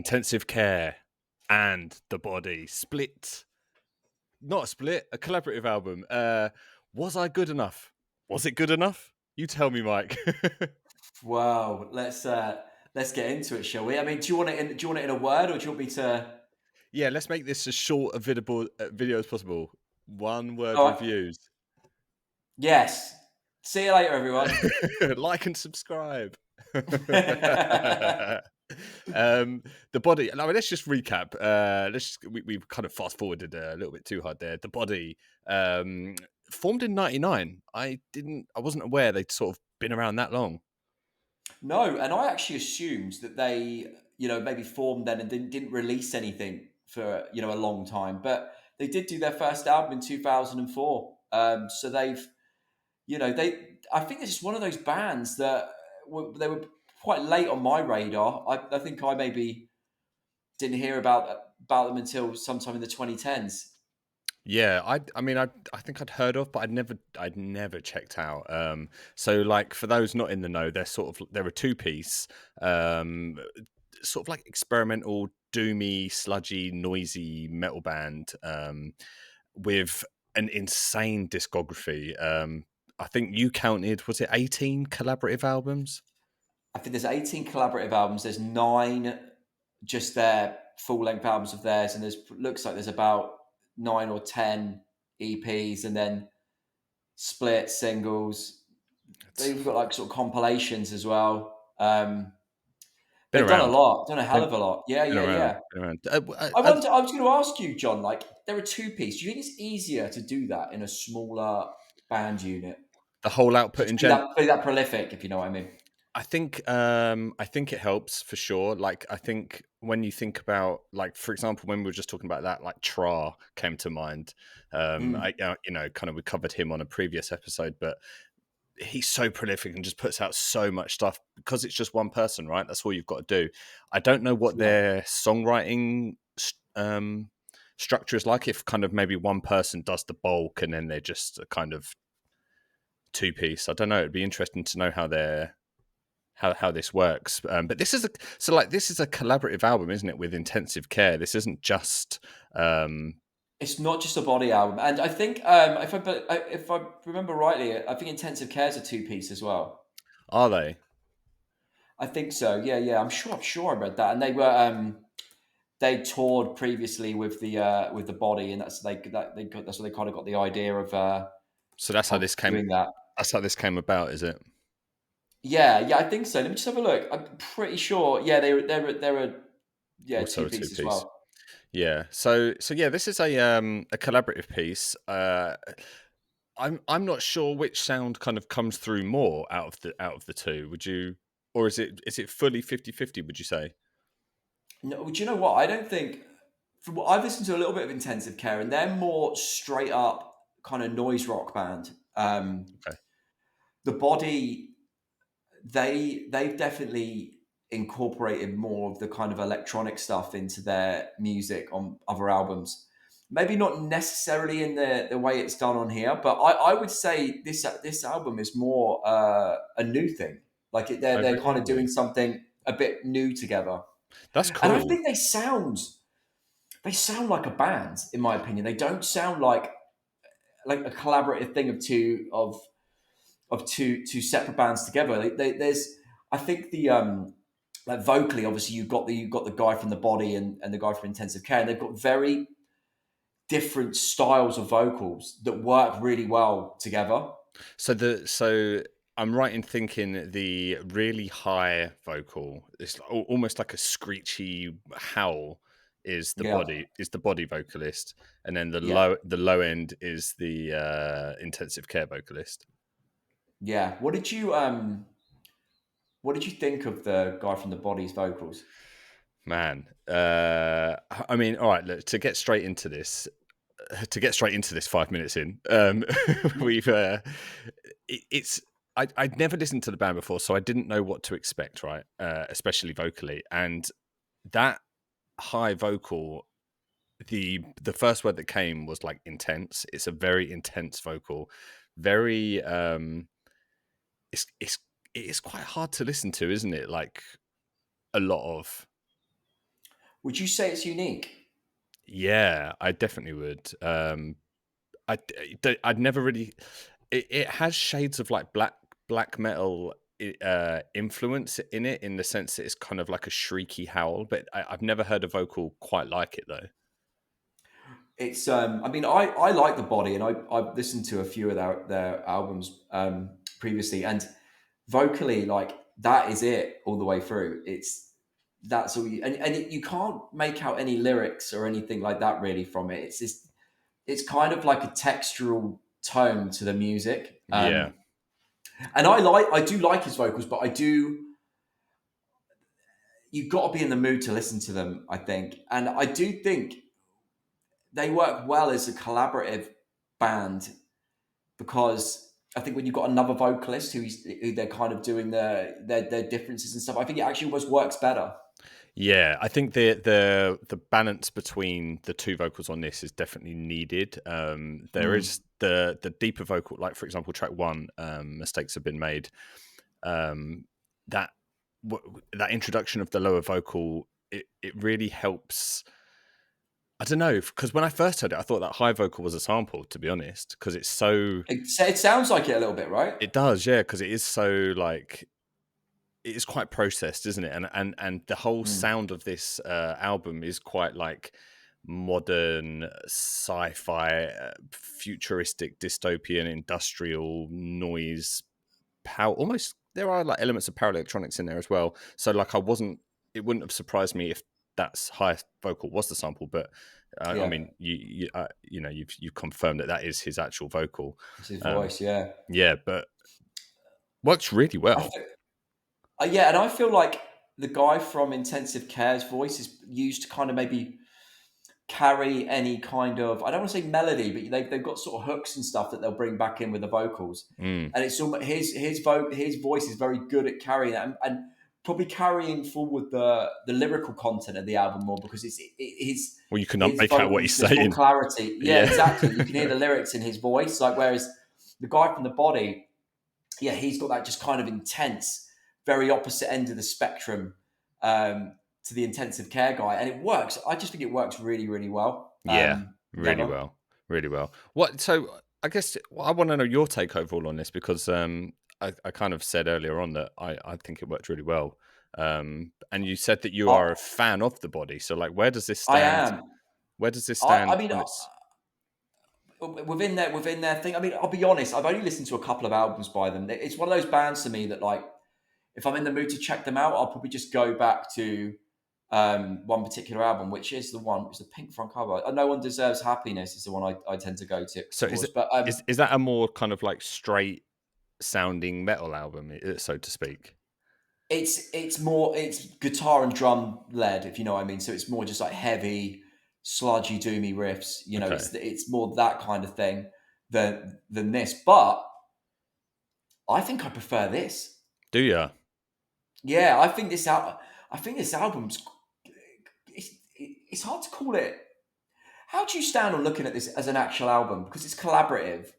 Intensive Care and The Body split. Not a split, a collaborative album. Was I good enough? Was it good enough? You tell me, Mike. Wow, let's get into it, shall we? I mean, do you want it in a word, or do you want me to? Yeah, let's make this as short a video as possible. One word All right. reviews. Yes. See you later, everyone. Like and subscribe. The Body. Now, let's just recap. We've kind of fast forwarded a little bit too hard there. The Body, um, formed in '99. I wasn't aware they'd sort of been around that long. No, and I actually assumed that they, maybe formed then and didn't release anything for a long time, but they did do their first album in 2004. So they've, I think it's just one of those bands that they were quite late on my radar. I think I maybe didn't hear about them until sometime in the 2010s. Yeah, I think I'd heard of, but I'd never checked out. So like for those not in the know, they're a two piece, um, sort of like experimental, doomy, sludgy, noisy metal band, with an insane discography. I think you counted, was it 18 collaborative albums? I think there's 18 collaborative albums. There's 9 just their full length albums of theirs, and there's looks like there's about 9 or 10 EPs, and then split singles. It's They've got like sort of compilations as well. been They've done a around. lot, done a hell They've of a lot. Yeah, been yeah, around. yeah. Been around. I wonder. I was going to ask you, John. Like, they're a two-piece. Do you think it's easier to do that in a smaller band unit? The whole output in Just general. be that prolific, if you know what I mean. I think it helps for sure. Like I think when you think about, like, for example, when we were just talking about that, like Tra came to mind. Mm. Kind of we covered him on a previous episode, but he's so prolific and just puts out so much stuff because it's just one person, right? That's all you've got to do. I don't know what Yeah. their songwriting structure is like. If kind of maybe one person does the bulk and then they're just a kind of two piece. I don't know. It'd be interesting to know how this works. But this is a collaborative album, isn't it? With Intensive Care. This isn't just. It's not just a body album, and I think if I remember rightly, I think Intensive Care is a two-piece as well. Are they? I think so. Yeah, yeah. I'm sure I read that, and they toured previously with the body, and that's where they kind of got the idea So that's how of this came. doing that. That's how this came about, is it? Yeah, yeah. I think so. Let me just have a look. I'm pretty sure. Yeah, they're a Also two a two piece as piece. well. Yeah. So yeah, this is a collaborative piece. I'm not sure which sound kind of comes through more out of the two. Would you, or is it fully 50-50, would you say? No, do you know what? I don't think. From what I've listened to a little bit of Intensive Care, and they're more straight up kind of noise rock band. Okay. The body, they've definitely incorporated more of the kind of electronic stuff into their music on other albums. Maybe not necessarily in the way it's done on here, but I would say this album is more a new thing. Like Oh, they're kind of really? doing something a bit new together, That's and I cool. think they sound like a band, in my opinion. They don't sound like a collaborative thing of two separate bands together. There's, I think like vocally, obviously you've got the guy from the body and the guy from Intensive Care, and they've got very different styles of vocals that work really well together. So I'm right in thinking the really high vocal, it's almost like a screechy howl, Yeah, is the body vocalist, and then the yeah, low end is the Intensive Care vocalist. yeah. What did you think of the guy from the body's vocals? Man, I mean, all right. Look, to get straight into this 5 minutes in, we've it's I'd never listened to the band before, so I didn't know what to expect, right? Especially vocally, and that high vocal. The first word that came was like intense. It's a very intense vocal, very it's quite hard to listen to, isn't it? Like a lot of. Would you say it's unique? Yeah, I definitely would. I'd never really. It has shades of like black metal influence in it, in the sense that it's kind of like a shrieky howl. But I've never heard a vocal quite like it though. It's I mean I like the body, and I've listened to a few of their albums previously, and vocally, like, that is it all the way through. That's all you, you can't make out any lyrics or anything like that really from it. It's just, it's kind of like a textural tone to the music. Yeah, And I do like his vocals, but I do, you've got to be in the mood to listen to them, I think. And I do think they work well as a collaborative band, because I think when you've got another vocalist who they're kind of doing their differences and stuff, I think it actually almost works better. yeah. I think the balance between the two vocals on this is definitely needed. There Mm. is the deeper vocal, like for example, track one, "Mistakes Have Been Made." Um, that that introduction of the lower vocal, it really helps. I don't know, because when I first heard it, I thought that high vocal was a sample, to be honest, because it's so. It sounds like it a little bit, right? It does, yeah, because it is so like it is quite processed, isn't it? And the whole Mm. sound of this album is quite like modern sci-fi, futuristic, dystopian, industrial noise. Almost there are like elements of power electronics in there as well. So like it wouldn't have surprised me if that's highest vocal was the sample, but I Yeah, mean, you know, you've confirmed that that is his actual vocal. it's his Um, voice. Yeah, yeah, but works really I well. feel, yeah, and I feel like the guy from Intensive Care's voice is used to kind of maybe carry any kind of, I don't want to say melody, but they've got sort of hooks and stuff that they'll bring back in with the vocals, Mm. and it's almost his voice is very good at carrying that, and probably carrying forward the lyrical content of the album more, because Well, you can his make out what he's vocals, there's more saying. clarity. Yeah, Yeah, exactly. You can hear the lyrics in his voice, like, whereas the guy from the body, yeah, he's got that just kind of intense, very opposite end of the spectrum, um, to the Intensive Care guy, and it works. I just think it works really, really well yeah, really together. well, really well. What? So I guess I want to know your take overall on this, because I kind of said earlier on that I think it worked really well. And you said that you I, are a fan of the body. So like, where does this I stand? am. Where does this I stand mean, on its? within their thing. I mean, I'll be honest. I've only listened to a couple of albums by them. It's one of those bands to me that, like, if I'm in the mood to check them out, I'll probably just go back to one particular album, which is the one, it's the pink front cover. No One Deserves Happiness is the one I tend to go to So is towards. it But is that a more kind of like straight sounding metal album, so to speak? it's more, it's guitar and drum led, if you know what I mean. So it's more just like heavy, sludgy, doomy riffs. You know, Okay. it's more that kind of thing than this. But I think I prefer this. Do you? Yeah, I think this album's, it's hard to call it. How do you stand on looking at this as an actual album? Because it's collaborative.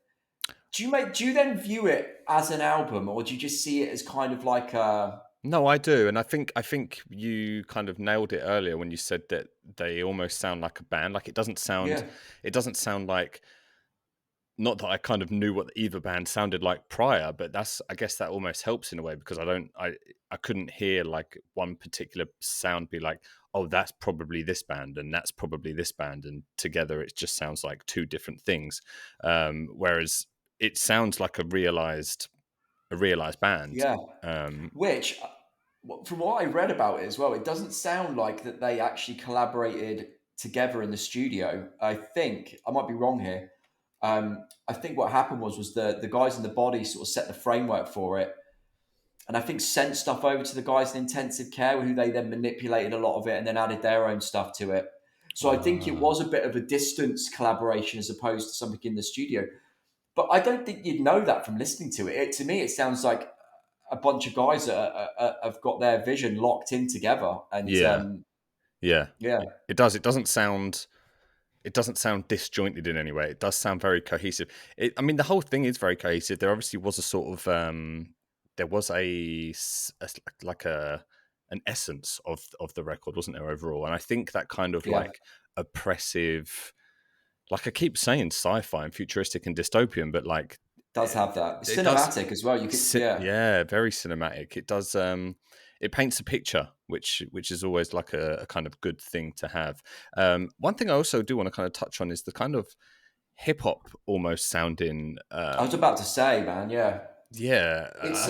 Do you then view it as an album, or do you just see it as kind of like a, No, I do, and I think you kind of nailed it earlier when you said that they almost sound like a band. Like yeah, it doesn't sound like, not that I kind of knew what either band sounded like prior, but that's, I guess that almost helps in a way, because I couldn't hear like one particular sound be like, oh, that's probably this band and that's probably this band, and together it just sounds like two different things. Whereas it sounds like a realized band. yeah. Um, Which, from what I read about it as well, it doesn't sound like that they actually collaborated together in the studio. I think I might be wrong here. I think what happened was the guys in the body sort of set the framework for it, and I think sent stuff over to the guys in Intensive Care, who they then manipulated a lot of it and then added their own stuff to it. So I think it ah, was a bit of a distance collaboration as opposed to something in the studio. But I don't think you'd know that from listening to it. To me, it sounds like a bunch of guys that have got their vision locked in together. And yeah, yeah, yeah, it does. It doesn't sound disjointed in any way. It does sound very cohesive. I mean, the whole thing is very cohesive. There obviously was a sort of there was like a an essence of the record, wasn't there, overall? And I think that kind of Yeah, like oppressive, like I keep saying, sci-fi and futuristic and dystopian, but like does have that. It's it does, cinematic as well. You could, yeah. yeah, very cinematic. It does. It paints a picture, which is always like a kind of good thing to have. One thing I also do want to kind of touch on is the kind of hip hop almost sounding. I was about to say, man, yeah. Yeah, It's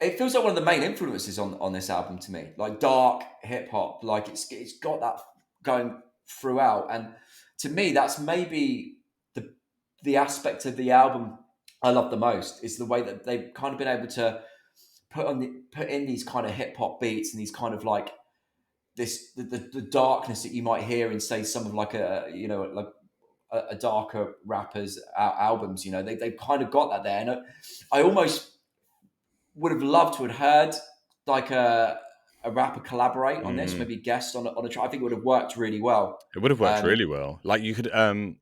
it feels like one of the main influences on this album to me. Like dark hip hop, like it's got that going throughout. And to me, that's maybe the aspect of the album I love the most is the way that they've kind of been able to put in these kind of hip hop beats and these kind of like the darkness that you might hear in say some of like a darker rappers albums. You know, they've kind of got that there, and I almost would have loved to have heard like a rapper collaborate on this, mm, maybe guest on a track. I think it would have worked really well. it would have worked Um, really well. Like you could,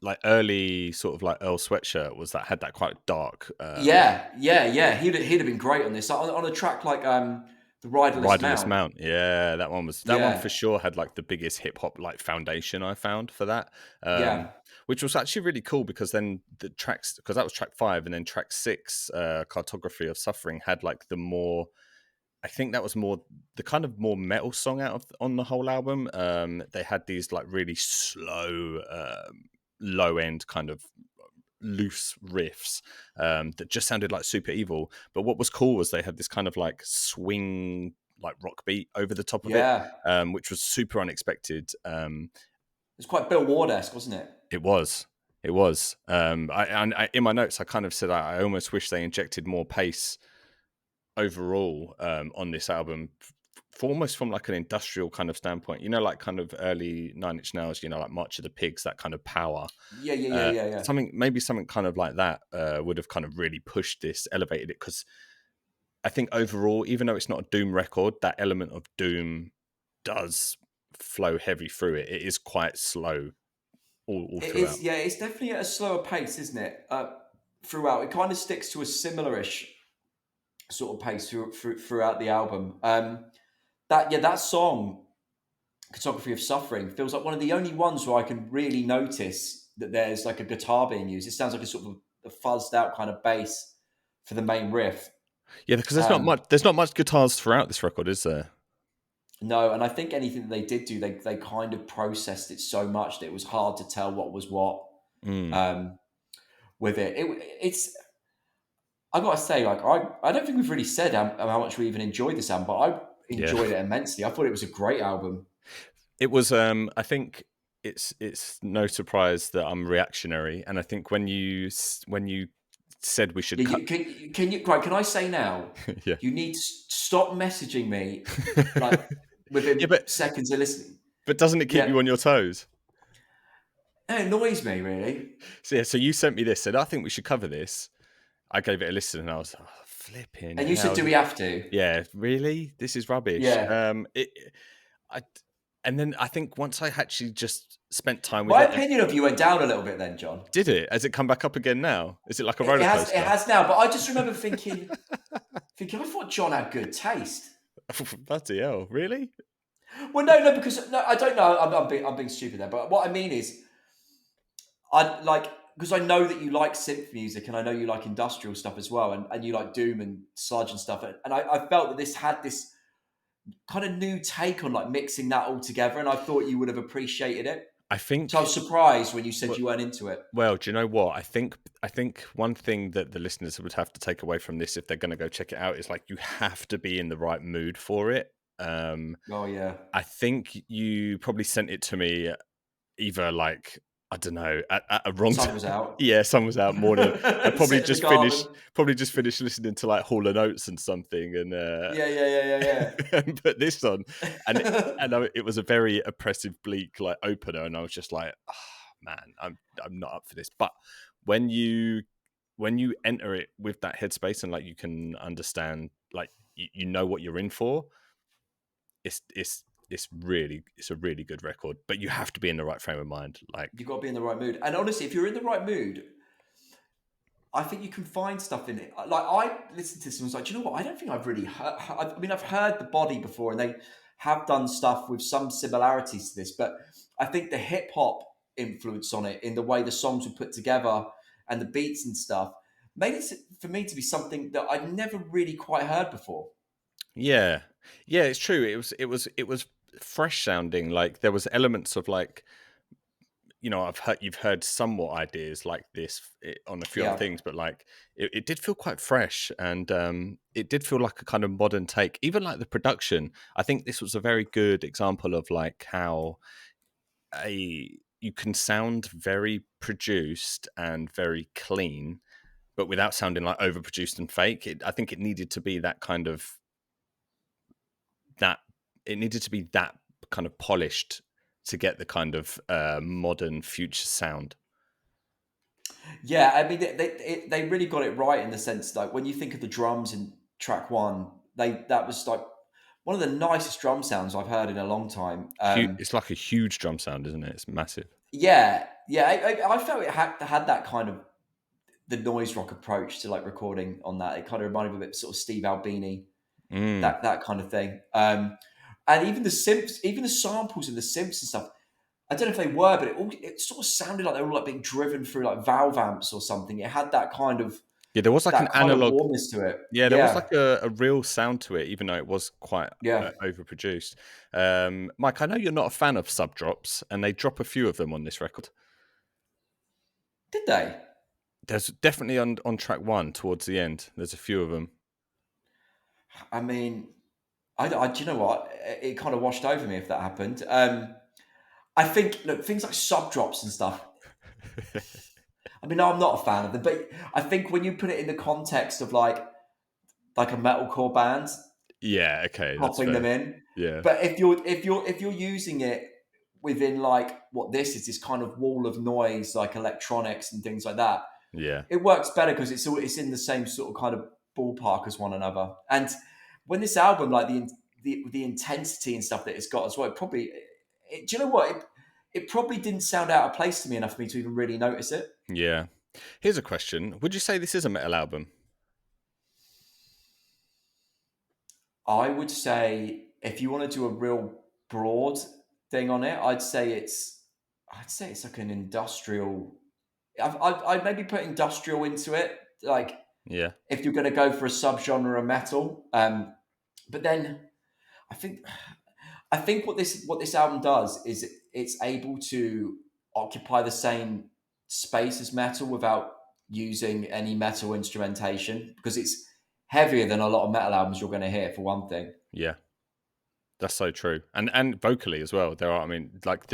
like early sort of like Earl Sweatshirt was that had that quite dark, yeah. He'd have been great on this on a track like the Riderless Riderless Mount. Mount. Yeah, that one for Yeah, sure had like the biggest hip hop like foundation I found for that. yeah, Which was actually really cool because then the tracks, because that was track 5, and then track 6, Cartography of Suffering, had like the more, I think that was more the kind of more metal song out of on the whole album. They had these like really slow, low end kind of loose riffs that just sounded like super evil. But what was cool was they had this kind of like swing, like rock beat over the top of it, yeah. which was super unexpected. It's quite Bill Ward-esque, wasn't it? It was. It was. I in my notes, I kind of said I almost wish they injected more pace overall on this album, for almost from like an industrial kind of standpoint. You know, like kind of early Nine Inch Nails. You know, like March of the Pigs, that kind of power. Yeah. Something kind of like that would have kind of really pushed this, elevated it, because I think overall, even though it's not a doom record, that element of doom does flow heavy through it. It is quite slow all It throughout. is, yeah. It's definitely at a slower pace, isn't it? Throughout, it kind of sticks to a similarish sort of pace throughout the album. That song, "Photography of Suffering," feels like one of the only ones where I can really notice that there's like a guitar being used. It sounds like a sort of a fuzzed out kind of bass for the main riff. Yeah, because Um, there's not much guitars throughout this record, is there? no, and I think anything that they did do, they kind of processed it so much that it was hard to tell what was what Mm, um, with it. It's I gotta say, like I don't think we've really said how much we even enjoyed this album, but I yeah. enjoyed it immensely. I thought it was a great album. It was. I think it's no surprise that I'm reactionary, and I think when you said we should Yeah, cut, can you right? Can I say now? yeah, You need to stop messaging me like yeah, within seconds of listening. but doesn't it keep Yeah, you on your toes? it annoys me really. So yeah, so you sent me this, said I think we should cover this. I gave it a listen, and I was, oh, flipping And you said, hell, "Do we have to?" yeah, really, this is rubbish. Yeah. I, and then I think once I actually just spent time with My it, opinion of you went down a little bit then, John. did it? Has it come back up again now? Is it like a It roller has coaster? now, but I just remember thinking I thought John had good taste. Bloody hell, really? Well, no, because no, I don't know. I'm being stupid there, but what I mean is, I like because I know that you like synth music and I know you like industrial stuff as well, and you like doom and sludge and stuff, and I felt that this had this kind of new take on like mixing that all together, and I thought you would have appreciated it. I So I think. was surprised when you said w- you weren't into it. Well, do you know what? I think one thing that the listeners would have to take away from this, if they're going to go check it out, is like you have to be in the right mood for it. Oh yeah, I think you probably sent it to me either like, I don't know, at a wrong sun time. was out. Yeah, sun was out more than I Sit in the garden. probably just finished listening to like Hall and Oates and something, and Yeah. and put this on, and it was a very oppressive, bleak like opener, and I was just like, oh, man, I'm not up for this. But when you enter it with that headspace and like you can understand, like you know what you're in for, it's a really good record, but you have to be in the right frame of mind. Like, You've got to be in the right mood. And honestly, if you're in the right mood, I think you can find stuff in it. Like I listened to this and was like, do you know what? I don't think I've really heard. I mean, I've heard the Body before, and they have done stuff with some similarities to this, but I think the hip hop influence on it in the way the songs were put together and the beats and stuff made it for me to be something that I'd never really quite heard before. Yeah, yeah, it's true. It was fresh sounding. Like there was elements of like, I've heard you've heard somewhat ideas like this on a few other Yeah. things, but like it did feel quite fresh, and it did feel like a kind of modern take. Even like the production, I think this was a very good example of like how a you can sound very produced and very clean, but without sounding like overproduced and fake. I think it needed to be that kind of that it needed to be that kind of polished to get the kind of modern future sound. Yeah, I mean, they really got it right in the sense like when you think of the drums in track one, that was like one of the nicest drum sounds I've heard in a long time. It's like a huge drum sound, isn't it? It's massive. Yeah, yeah, I felt it had that kind of the noise rock approach to like recording on that. It kind of reminded me of a bit sort of Steve Albini, Mm. that kind of thing. And even the synths, even the samples and the synths and stuff. I don't know if they were, but it sort of sounded like they were all like being driven through like valve amps or something. It had Yeah, there was like an that kind of analog. warmness to it. Yeah, there was Yeah, like a real sound to it, even though it was quite yeah. overproduced. Mike, I know you're not a fan of sub drops, and they drop a few of them on this record. Did they? There's definitely on track one towards the end. There's a few of them. I mean, do you know what? It kind of washed over me if that happened. I think look things like sub drops and stuff. I mean, I'm not a fan of them, but I think when you put it in the context of like a metalcore band, Yeah, okay, that's popping them fair. in. Yeah, But if you're using it within like what this kind of wall of noise, like electronics and things like that, yeah, it works better because it's in the same sort of kind of ballpark as one another. And when this album, like the intensity and stuff that it's got as well, do you know what? It probably didn't sound out of place to me enough for me to even really notice it. yeah. Here's a question: would you say this is a metal album? I would say if you want to do a real broad thing on it, I'd say it's like an industrial. I'd maybe put industrial into it, like Yeah, if you're going to go for a subgenre of metal. But then I think I think what this album does is it's able to occupy the same space as metal without using any metal instrumentation because it's heavier than a lot of metal albums you're going to hear for one thing. yeah. That's so true, and vocally as well. There are, I mean, like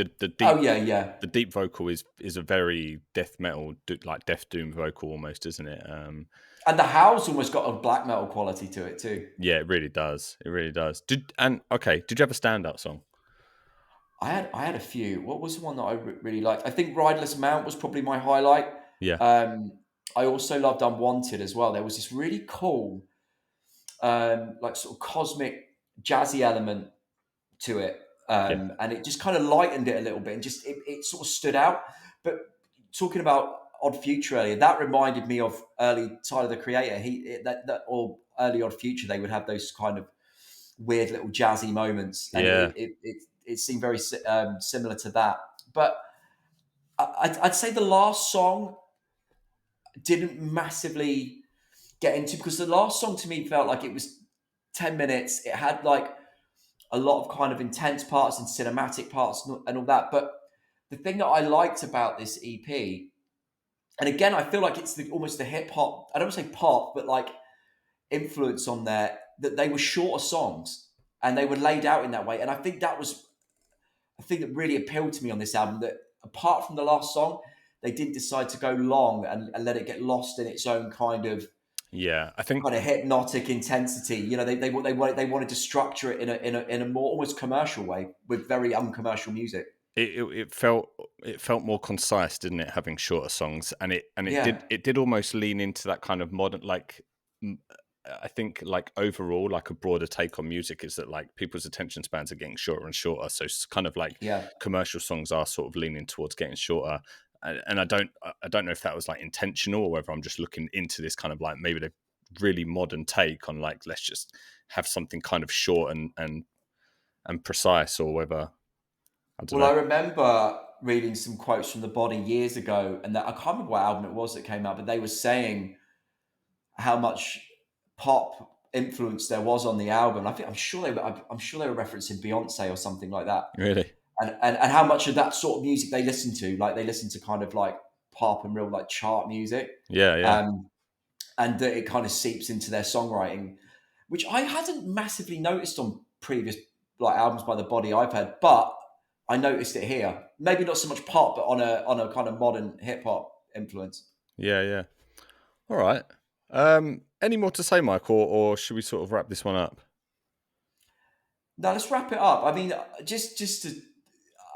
Oh yeah, yeah. the deep vocal is a very death metal, like death doom vocal almost, isn't it? And the howl's almost got a black metal quality to it too. Yeah, it really does. It really does. Did you have a standout song? I had a few. What was the one that I really liked? I think Rideless Mount was probably my highlight. Yeah, Um, I also loved Unwanted as well. There was this really cool, like sort of cosmic jazzy element to it, yeah, and it just kind of lightened it a little bit, and just it sort of stood out. But talking about Odd Future earlier, that reminded me of early Tyler the Creator. That or early Odd Future, they would have those kind of weird little jazzy moments, and yeah, it seemed very similar to that. But I'd say the last song didn't massively get into because the last song to me felt like it was 10 minutes. It had like a lot of kind of intense parts and cinematic parts and all that. But the thing that I liked about this EP, and again, I feel like it's almost the hip hop. I don't want to say pop, but like influence on there that they were shorter songs and they were laid out in that way. And I think that was a thing that really appealed to me on this album. That apart from the last song, they didn't decide to go long and let it get lost in its own yeah. I think hypnotic intensity. You know, they wanted to structure it in a more almost commercial way with very uncommercial music. it felt more concise, didn't it? Having shorter songs, and Yeah, it did almost lean into that kind of modern, like m- I think like overall, like a broader take on music is that like people's attention spans are getting shorter and shorter. So it's kind of like yeah, commercial songs are sort of leaning towards getting shorter. And I don't know if that was like intentional or whether I'm just looking into this kind of like maybe they really modern take on like let's just have something kind of short and precise, or whether I don't Well, know. I remember reading some quotes from the Body years ago, and that I can't remember what album it was that came out, but they were saying how much pop influence there was on the album. I'm sure they were referencing Beyonce or something like that, Really? and how much of that sort of music they listen to, like they listen to kind of like pop and real like chart music, Yeah, yeah, um, and that it kind of seeps into their songwriting, which I hadn't massively noticed on previous like albums by the Body I've heard, but I noticed it here. Maybe not so much pop, but on a kind of modern hip hop influence. yeah, yeah. All right. Any more to say, Mike, or should we sort of wrap this one up? Now let's wrap it up. I mean, just to,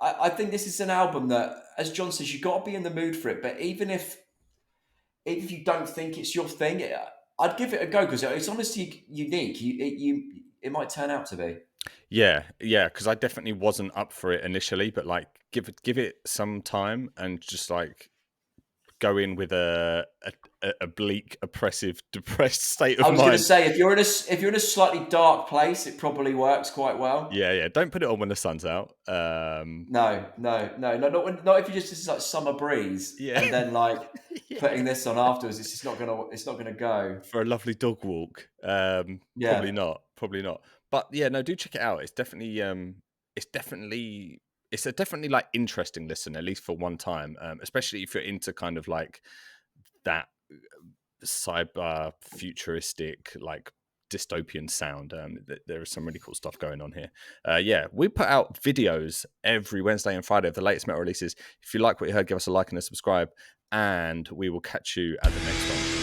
I think this is an album that, as John says, you've got to be in the mood for it. But even if you don't think it's your thing, I'd give it a go because it's honestly unique. It might turn out to be. Yeah, yeah, because I definitely wasn't up for it initially, but like give it some time and just like go in with a bleak, oppressive, depressed state I of was going to mind. say if you're in a slightly dark place, it probably works quite well. Yeah, yeah. Don't put it on when the sun's out. No, not if you just like summer breeze Yeah, and then like yeah. putting this on afterwards. It's not gonna go. For a lovely dog walk. Probably Yeah. not. Probably not. But yeah, no, do check it out. It's definitely it's a definitely like interesting listen, at least for one time. Especially if you're into kind of like that cyber futuristic like dystopian sound. There is some really cool stuff going on here. Yeah, we put out videos every Wednesday and Friday of the latest metal releases. If you like what you heard, give us a like and a subscribe, and we will catch you at the next one.